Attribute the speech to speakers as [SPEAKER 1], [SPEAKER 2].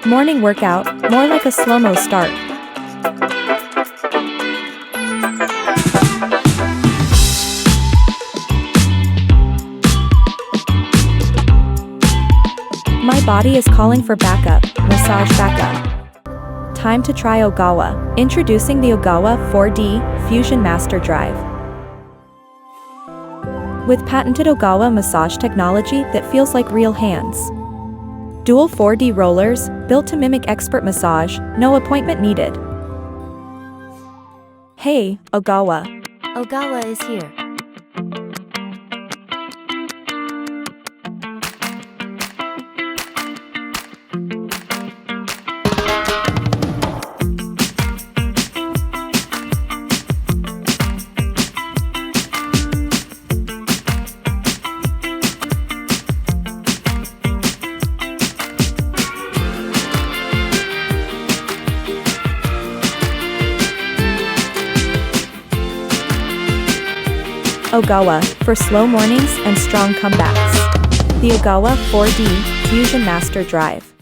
[SPEAKER 1] Morning workout, more like a slow-mo start. My body is calling for backup, massage backup. Time to try Ogawa. Introducing the Ogawa 4D Fusion MasterDrive. With patented Ogawa massage technology that feels like real hands. Dual 4D rollers, built to mimic expert massage, no appointment needed. Hey, Ogawa.
[SPEAKER 2] Ogawa is here.
[SPEAKER 1] Ogawa, for slow mornings and strong comebacks. The Ogawa 4D Fusion MasterDrive.